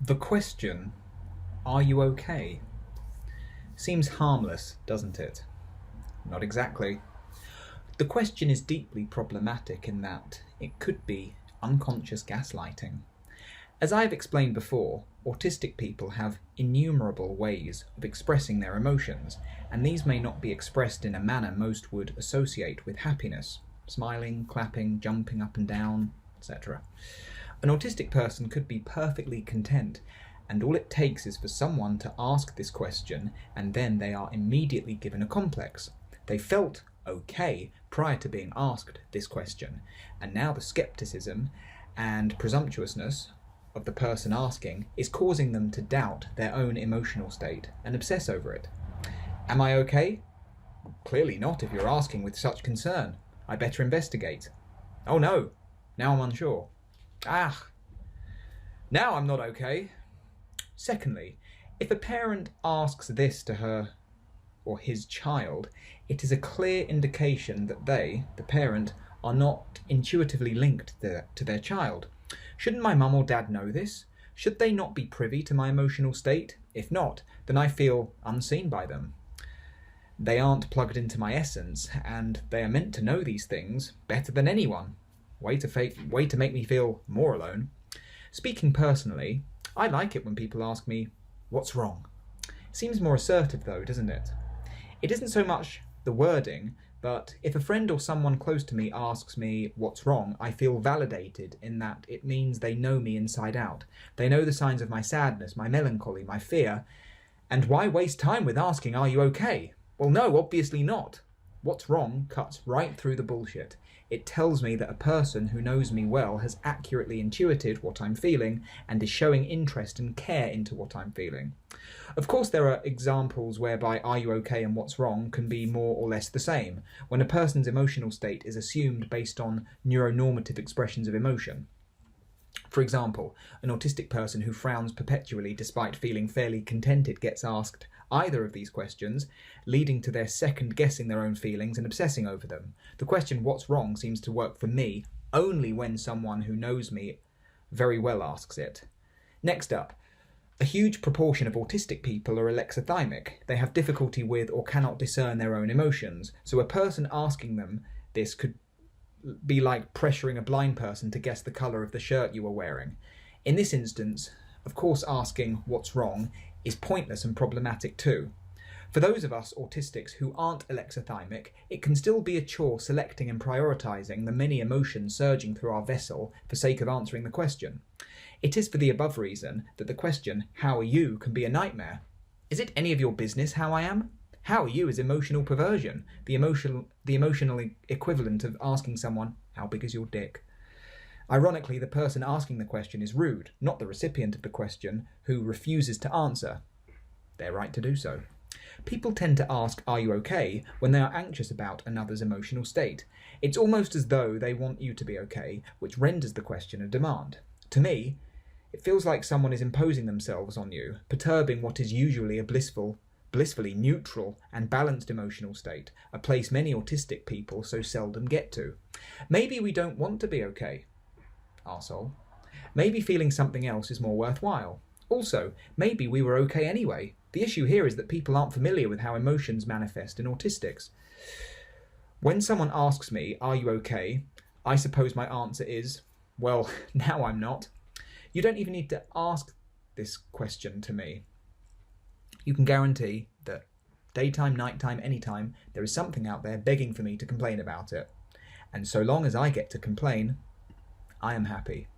The question, "Are you okay?" seems harmless, doesn't it? Not exactly. The question is deeply problematic in that it could be unconscious gaslighting. As I have explained before, autistic people have innumerable ways of expressing their emotions, and these may not be expressed in a manner most would associate with happiness, smiling, clapping, jumping up and down, etc. An autistic person could be perfectly content, and all it takes is for someone to ask this question, and then they are immediately given a complex. They felt okay prior to being asked this question, and now the skepticism and presumptuousness of the person asking is causing them to doubt their own emotional state and obsess over it. Am I okay? Clearly not if you're asking with such concern. I better investigate. Oh no, now I'm unsure. Now I'm not okay. Secondly, if a parent asks this to her or his child, it is a clear indication that they, the parent, are not intuitively linked to their child. Shouldn't my mum or dad know this? Should they not be privy to my emotional state? If not, then I feel unseen by them. They aren't plugged into my essence, and they are meant to know these things better than anyone. Way to make me feel more alone. Speaking personally, I like it when people ask me, "What's wrong?" Seems more assertive though, doesn't it? It isn't so much the wording, but if a friend or someone close to me asks me what's wrong, I feel validated in that it means they know me inside out. They know the signs of my sadness, my melancholy, my fear. And why waste time with asking, "Are you okay?" Well, no, obviously not. What's wrong cuts right through the bullshit. It tells me that a person who knows me well has accurately intuited what I'm feeling and is showing interest and care into what I'm feeling. Of course, there are examples whereby "are you okay" and "what's wrong" can be more or less the same, when a person's emotional state is assumed based on neuronormative expressions of emotion. For example, an autistic person who frowns perpetually despite feeling fairly contented gets asked either of these questions, leading to their second guessing their own feelings and obsessing over them. The question "what's wrong" seems to work for me only when someone who knows me very well asks it. Next up, a huge proportion of autistic people are alexithymic. They have difficulty with or cannot discern their own emotions, so a person asking them this could be like pressuring a blind person to guess the colour of the shirt you are wearing. In this instance, of course, asking "what's wrong" is pointless and problematic too. For those of us autistics who aren't alexithymic, it can still be a chore selecting and prioritising the many emotions surging through our vessel for sake of answering the question. It is for the above reason that the question "how are you" can be a nightmare. Is it any of your business how I am? How are you is emotional perversion, the emotional equivalent of asking someone, "How big is your dick?" Ironically, the person asking the question is rude, not the recipient of the question, who refuses to answer. They're right to do so. People tend to ask "are you okay" when they are anxious about another's emotional state. It's almost as though they want you to be okay, which renders the question a demand. To me, it feels like someone is imposing themselves on you, perturbing what is usually a blissfully neutral and balanced emotional state, a place many autistic people so seldom get to. Maybe we don't want to be okay. Arsehole. Maybe feeling something else is more worthwhile. Also, maybe we were okay anyway. The issue here is that people aren't familiar with how emotions manifest in autistics. When someone asks me, "Are you okay?" I suppose my answer is, well, now I'm not. You don't even need to ask this question to me. You can guarantee that daytime, nighttime, anytime, there is something out there begging for me to complain about it. And so long as I get to complain, I am happy.